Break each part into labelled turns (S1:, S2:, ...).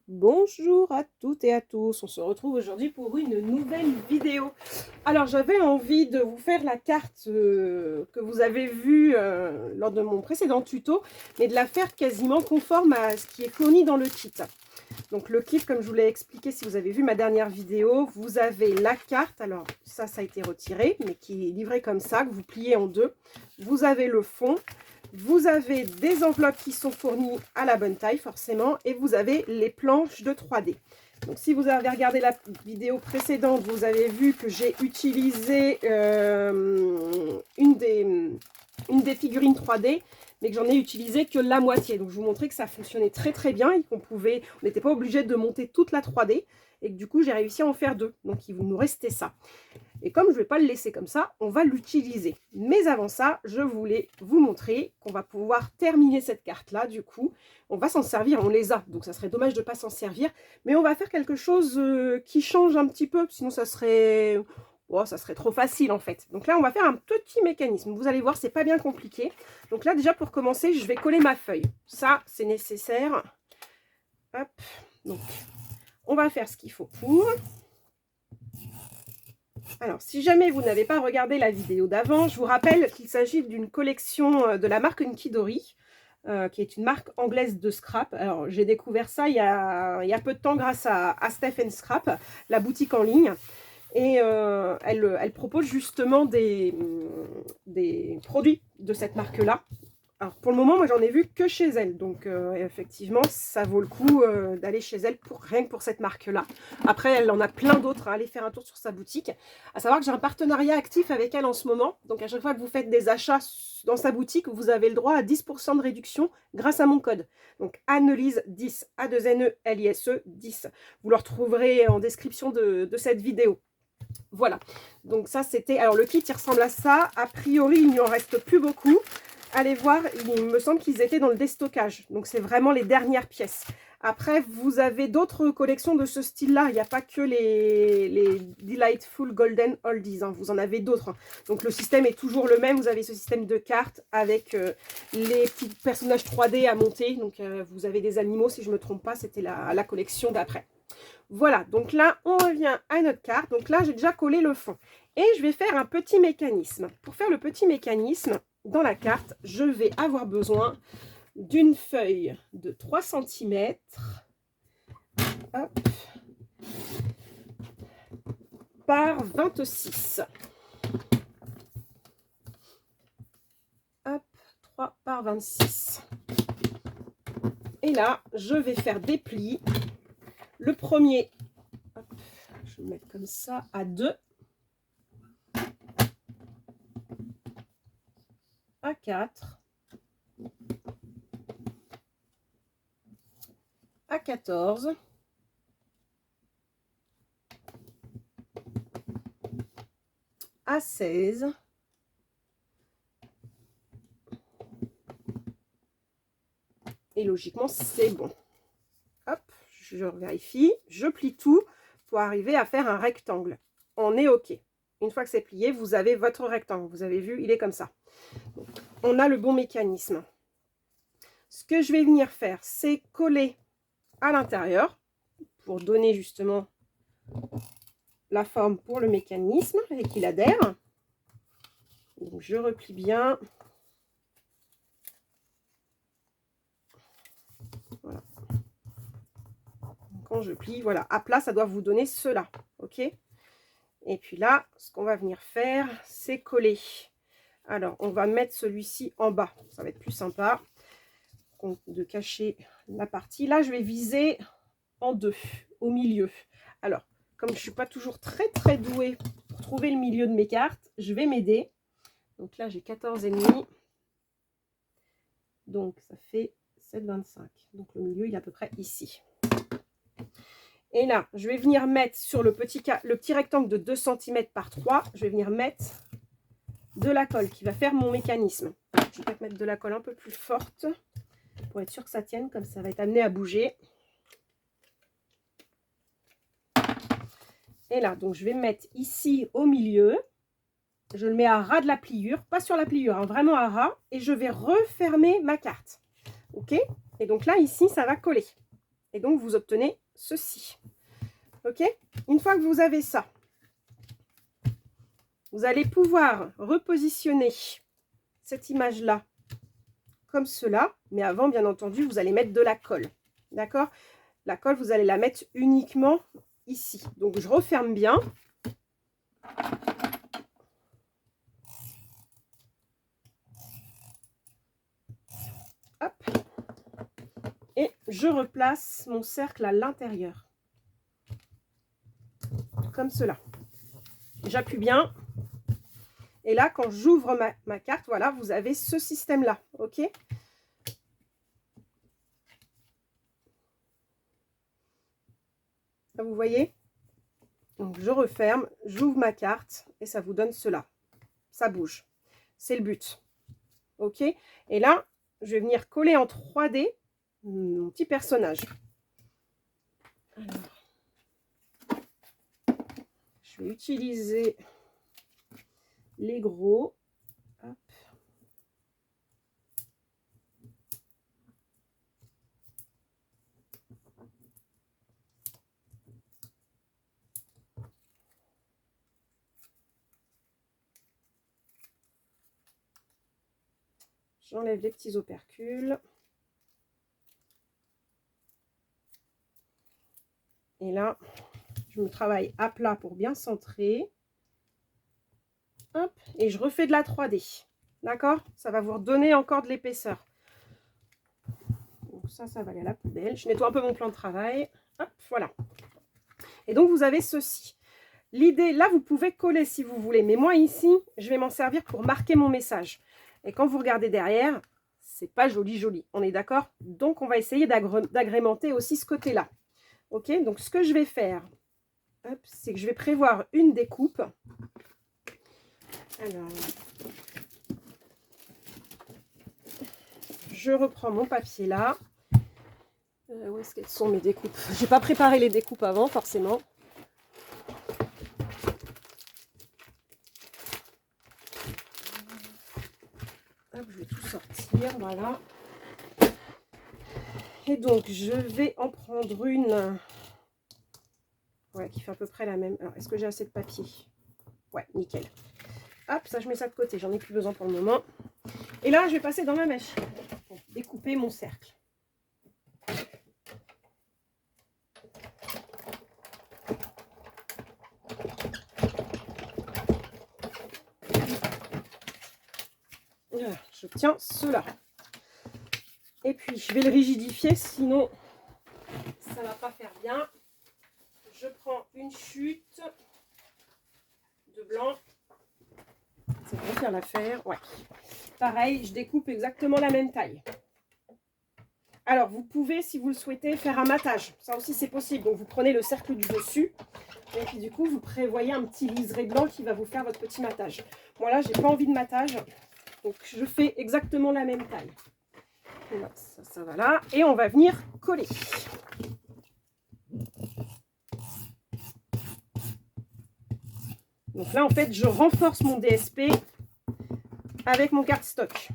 S1: Bonjour à toutes et à tous, on se retrouve aujourd'hui pour une nouvelle vidéo. Alors j'avais envie de vous faire la carte que vous avez vue lors de mon précédent tuto, mais de la faire quasiment conforme à ce qui est fourni dans le kit. Donc le kit, comme je vous l'ai expliqué si vous avez vu ma dernière vidéo, vous avez la carte, alors ça a été retiré, mais qui est livré comme ça, que vous pliez en deux. Vous avez le fond. Vous avez des enveloppes qui sont fournies à la bonne taille forcément et vous avez les planches de 3D. Donc si vous avez regardé la vidéo précédente, vous avez vu que j'ai utilisé une des figurines 3D, mais que j'en ai utilisé que la moitié. Donc je vous montrais que ça fonctionnait très très bien et on n'était pas obligé de monter toute la 3D et que du coup j'ai réussi à en faire deux. Donc il nous restait ça. Et comme je ne vais pas le laisser comme ça, on va l'utiliser. Mais avant ça, je voulais vous montrer qu'on va pouvoir terminer cette carte-là. Du coup, on va s'en servir, on les a. Donc ça serait dommage de ne pas s'en servir. Mais on va faire quelque chose qui change un petit peu. Sinon, ça serait trop facile en fait. Donc là, on va faire un petit mécanisme. Vous allez voir, c'est pas bien compliqué. Donc là, déjà pour commencer, je vais coller ma feuille. Ça, c'est nécessaire. Hop. Donc, on va faire ce qu'il faut pour... Alors, si jamais vous n'avez pas regardé la vidéo d'avant, je vous rappelle qu'il s'agit d'une collection de la marque Nkidori, qui est une marque anglaise de scrap. Alors, j'ai découvert ça il y a peu de temps grâce à Steph & Scrap, la boutique en ligne. Et elle propose justement des produits de cette marque-là. Alors pour le moment, moi j'en ai vu que chez elle, donc effectivement ça vaut le coup d'aller chez elle rien que pour cette marque-là. Après elle en a plein d'autres, hein. Allez faire un tour sur sa boutique. À savoir que j'ai un partenariat actif avec elle en ce moment, donc à chaque fois que vous faites des achats dans sa boutique, vous avez le droit à 10% de réduction grâce à mon code. Donc Annelise 10, A2NELISE 10. Vous le retrouverez en description de cette vidéo. Voilà, donc ça c'était... Alors le kit il ressemble à ça, a priori il n'y en reste plus beaucoup. Allez voir, il me semble qu'ils étaient dans le déstockage. Donc, c'est vraiment les dernières pièces. Après, vous avez d'autres collections de ce style-là. Il n'y a pas que les Delightful Golden Oldies. Hein. Vous en avez d'autres. Hein. Donc, le système est toujours le même. Vous avez ce système de cartes avec les petits personnages 3D à monter. Donc, vous avez des animaux, si je ne me trompe pas. C'était la collection d'après. Voilà, donc là, on revient à notre carte. Donc là, j'ai déjà collé le fond. Et je vais faire un petit mécanisme. Pour faire le petit mécanisme, dans la carte, je vais avoir besoin d'une feuille de 3 cm. Hop, par 26. Hop, 3 par 26. Et là, je vais faire des plis. Le premier, hop, je vais le mettre comme ça, à 2. À 4. À 14. À 16. Et logiquement, c'est bon. Hop, je vérifie, je plie tout pour arriver à faire un rectangle. On est OK. Une fois que c'est plié, vous avez votre rectangle. Vous avez vu, il est comme ça. Donc, on a le bon mécanisme. Ce que je vais venir faire, c'est coller à l'intérieur pour donner justement la forme pour le mécanisme et qu'il adhère. Donc, je replie bien. Voilà. Quand je plie, voilà, à plat, ça doit vous donner cela. OK ? Et puis là, ce qu'on va venir faire, c'est coller. Alors, on va mettre celui-ci en bas. Ça va être plus sympa de cacher la partie. Là, je vais viser en deux, au milieu. Alors, comme je ne suis pas toujours très douée pour trouver le milieu de mes cartes, je vais m'aider. Donc là, j'ai 14,5. Donc, ça fait 7,25. Donc, le milieu, il est à peu près ici. Et là, je vais venir mettre sur le petit rectangle de 2 cm par 3, je vais venir mettre de la colle qui va faire mon mécanisme. Je vais peut-être mettre de la colle un peu plus forte pour être sûr que ça tienne, comme ça va être amené à bouger. Et là, donc je vais mettre ici au milieu. Je le mets à ras de la pliure, pas sur la pliure, hein, vraiment à ras. Et je vais refermer ma carte. OK? Et donc là, ici, ça va coller. Et donc, vous obtenez ceci. OK? Une fois que vous avez ça, vous allez pouvoir repositionner cette image-là comme cela. Mais avant, bien entendu, vous allez mettre de la colle. D'accord? La colle, vous allez la mettre uniquement ici. Donc, je referme bien. Hop. Et je replace mon cercle à l'intérieur. Comme cela. J'appuie bien. Et là, quand j'ouvre ma carte, voilà, vous avez ce système-là. OK? Là, vous voyez? Donc, je referme, j'ouvre ma carte et ça vous donne cela. Ça bouge. C'est le but. OK? Et là, je vais venir coller en 3D mon petit personnage. Alors, je vais utiliser les gros. Hop. J'enlève les petits opercules. Et là, je me travaille à plat pour bien centrer. Hop, et je refais de la 3D. D'accord? Ça va vous redonner encore de l'épaisseur. Donc ça va aller à la poubelle. Je nettoie un peu mon plan de travail. Hop, voilà. Et donc, vous avez ceci. L'idée, là, vous pouvez coller si vous voulez. Mais moi, ici, je vais m'en servir pour marquer mon message. Et quand vous regardez derrière, c'est pas joli, joli. On est d'accord? Donc, on va essayer d'agrémenter aussi ce côté-là. OK? Donc, ce que je vais faire, c'est que je vais prévoir une découpe. Alors, je reprends mon papier là. Où est-ce qu'elles sont mes découpes? Je n'ai pas préparé les découpes avant, forcément. Hop, je vais tout sortir, voilà. Et donc, je vais en prendre une qui fait à peu près la même. Alors, est-ce que j'ai assez de papier? Ouais, nickel. Hop, ça, je mets ça de côté. J'en ai plus besoin pour le moment. Et là, je vais passer dans ma machine pour découper mon cercle. Voilà, j'obtiens cela. Et puis, je vais le rigidifier, sinon, ça ne va pas faire bien. Je prends une chute de blanc. Ça va faire l'affaire. Ouais. Pareil, je découpe exactement la même taille. Alors, vous pouvez, si vous le souhaitez, faire un matage. Ça aussi, c'est possible. Donc, vous prenez le cercle du dessus. Et puis, du coup, vous prévoyez un petit liseré blanc qui va vous faire votre petit matage. Moi, là, j'ai pas envie de matage. Donc, je fais exactement la même taille. Voilà, ça va là. Et on va venir coller. Donc là, en fait, je renforce mon DSP avec mon cardstock.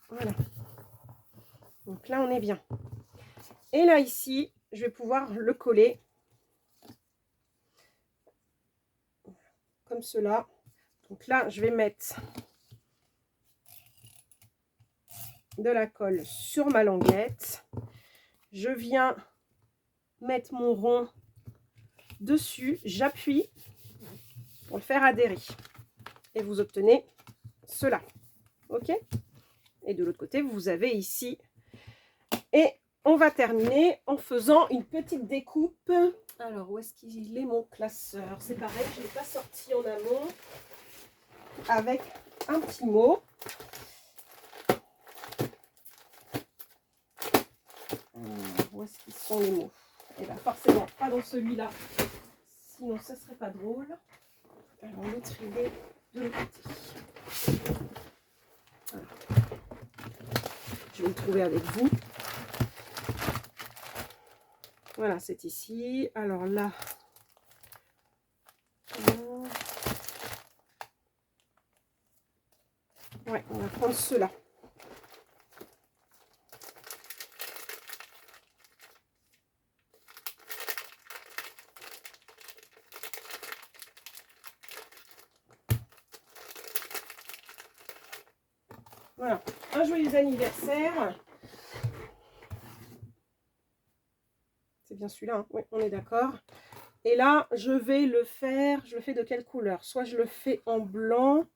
S1: Voilà. Donc là, on est bien. Et là, ici, je vais pouvoir le coller. Comme cela. Donc là, je vais mettre de la colle sur ma languette. Je viens mettre mon rond dessus. J'appuie pour le faire adhérer. Et vous obtenez cela. OK? Et de l'autre côté, vous avez ici. Et on va terminer en faisant une petite découpe. Alors, où est-ce qu'il est mon classeur? C'est pareil, je ne l'ai pas sorti en amont. Avec un petit mot. Où est-ce qu'ils sont les mots? Et bien forcément pas dans celui-là. Sinon, ça serait pas drôle. Alors, l'autre, il est de l'autre côté. Voilà. Je vais le trouver avec vous. Voilà, c'est ici. Alors là, ouais, on va prendre ceux-là. Voilà, un joyeux anniversaire. C'est bien celui-là, hein. Oui, on est d'accord. Et là, je vais le faire, je le fais de quelle couleur? Soit je le fais en blanc.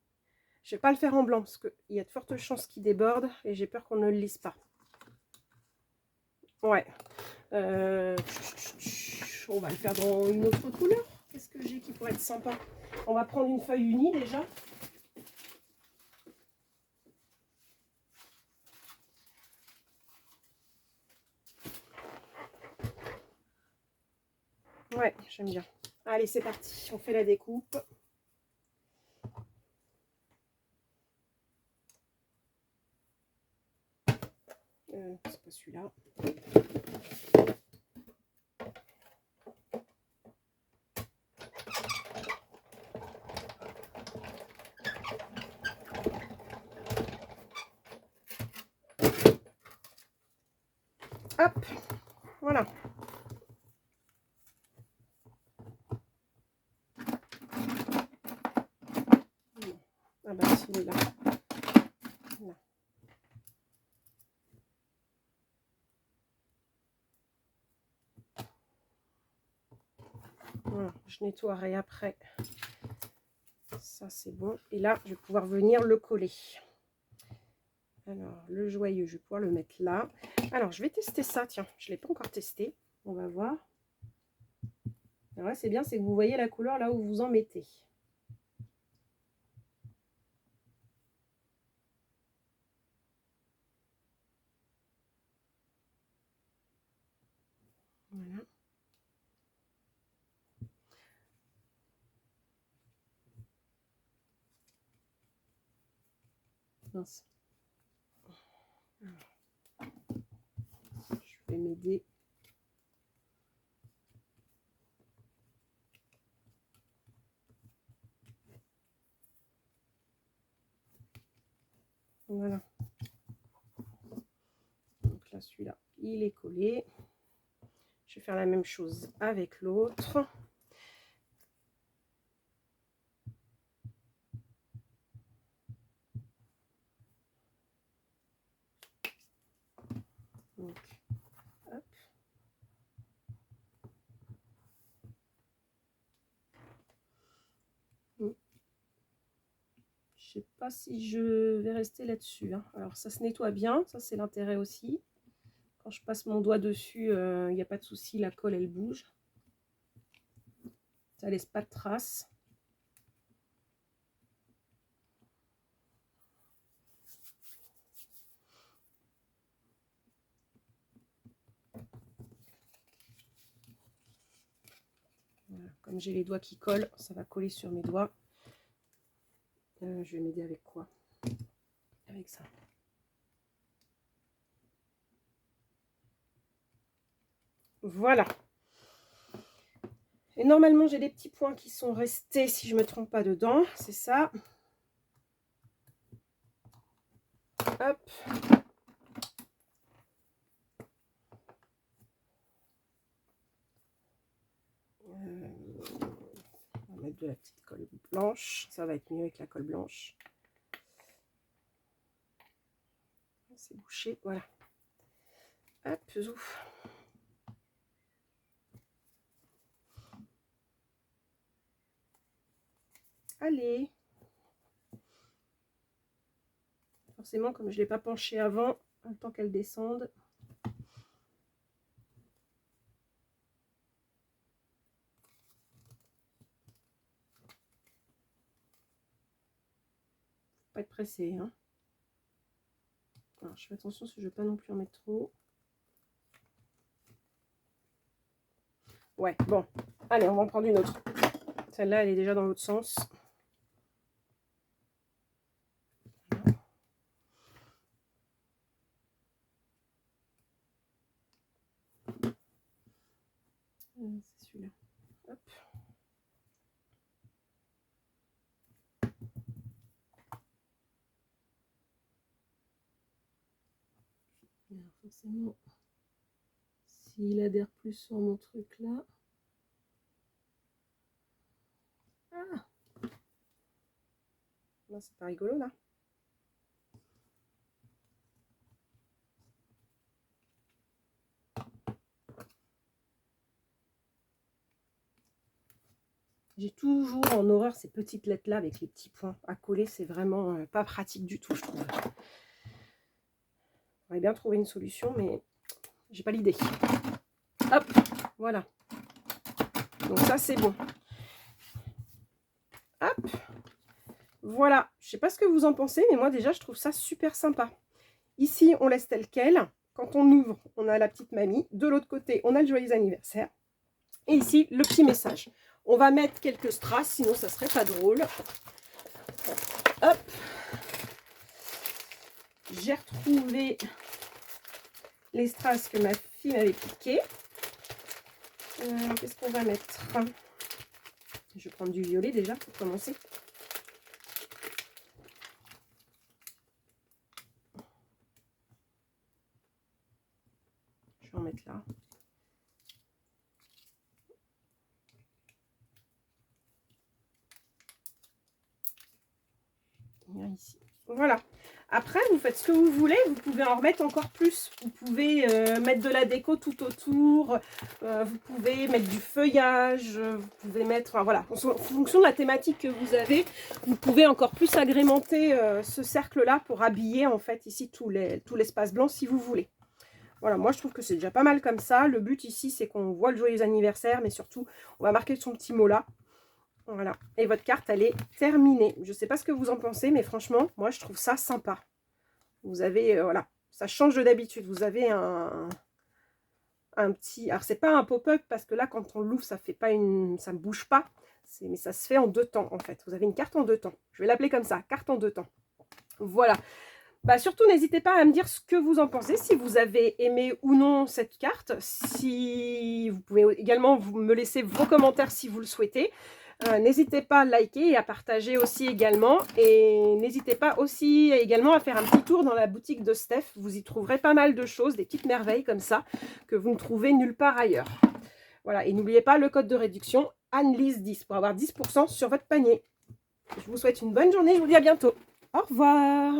S1: Je ne vais pas le faire en blanc parce qu'il y a de fortes chances qu'il déborde et j'ai peur qu'on ne le lise pas. Ouais. On va le faire dans une autre couleur. Qu'est-ce que j'ai qui pourrait être sympa? On va prendre une feuille unie déjà. Ouais, j'aime bien. Allez, c'est parti. On fait la découpe. C'est pas celui-là. Hop, voilà. Ah bah s'il est là. Là. Voilà, je nettoierai après. Ça c'est bon. Et là, je vais pouvoir venir le coller. Alors, le joyeux, je vais pouvoir le mettre là. Alors, je vais tester ça. Tiens, je ne l'ai pas encore testé. On va voir. Alors là, c'est bien, c'est que vous voyez la couleur là où vous en mettez. Voilà. Mince. Je vais m'aider. Voilà. Donc là, celui-là, il est collé. Je vais faire la même chose avec l'autre. Donc, hop. Je sais pas si je vais rester là-dessus, hein. Alors ça se nettoie bien, ça c'est l'intérêt aussi. Quand je passe mon doigt dessus, il n'y a pas de souci, la colle elle bouge. Ça laisse pas de traces. Voilà. Comme j'ai les doigts qui collent, ça va coller sur mes doigts. Je vais m'aider avec quoi? Avec ça. Voilà. Et normalement, j'ai des petits points qui sont restés, si je ne me trompe pas, dedans. C'est ça. Hop. On va mettre de la petite colle blanche. Ça va être mieux avec la colle blanche. C'est bouché. Voilà. Hop, zouf. Allez. Forcément, comme je ne l'ai pas penché avant, le temps qu'elle descende. Pas être pressé, hein. Alors, je fais attention parce que je ne veux pas non plus en mettre trop. Ouais, bon. Allez, on va en prendre une autre. Celle-là, elle est déjà dans l'autre sens. C'est celui-là. Hop. Alors forcément, s'il adhère plus sur mon truc là. Ah, c'est pas rigolo là. J'ai toujours en horreur ces petites lettres là avec les petits points à coller, c'est vraiment pas pratique du tout, je trouve. J'aurais bien trouvé une solution, mais j'ai pas l'idée. Hop, voilà. Donc ça c'est bon. Hop, voilà. Je sais pas ce que vous en pensez, mais moi déjà je trouve ça super sympa. Ici on laisse tel quel. Quand on ouvre, on a la petite mamie. De l'autre côté, on a le joyeux anniversaire. Et ici, le petit message. On va mettre quelques strass, sinon ça serait pas drôle. Hop. J'ai retrouvé les strass que ma fille m'avait piqué. Qu'est-ce qu'on va mettre? Je vais prendre du violet déjà pour commencer. Je vais en mettre là. Ici. Voilà. Après, vous faites ce que vous voulez. Vous pouvez en remettre encore plus. Vous pouvez mettre de la déco tout autour. Vous pouvez mettre du feuillage. Vous pouvez mettre... Enfin, voilà. En fonction de la thématique que vous avez, vous pouvez encore plus agrémenter ce cercle-là pour habiller, en fait, ici, tout l'espace blanc, si vous voulez. Voilà, moi, je trouve que c'est déjà pas mal comme ça. Le but, ici, c'est qu'on voit le joyeux anniversaire, mais surtout, on va marquer son petit mot là. Voilà, et votre carte, elle est terminée. Je ne sais pas ce que vous en pensez, mais franchement, moi, je trouve ça sympa. Vous avez, voilà, ça change de d'habitude. Vous avez un petit... Alors, c'est pas un pop-up, parce que là, quand on l'ouvre, ça fait pas une... ça ne bouge pas. Mais ça se fait en 2 temps, en fait. Vous avez une carte en 2 temps. Je vais l'appeler comme ça, carte en 2 temps. Voilà. Bah, surtout, n'hésitez pas à me dire ce que vous en pensez, si vous avez aimé ou non cette carte. Si vous pouvez également me laisser vos commentaires si vous le souhaitez. N'hésitez pas à liker et à partager aussi également. Et n'hésitez pas aussi également à faire un petit tour dans la boutique de Steph. Vous y trouverez pas mal de choses, des petites merveilles comme ça, que vous ne trouvez nulle part ailleurs. Voilà, et n'oubliez pas le code de réduction Annelise10 pour avoir 10% sur votre panier. Je vous souhaite une bonne journée, je vous dis à bientôt. Au revoir.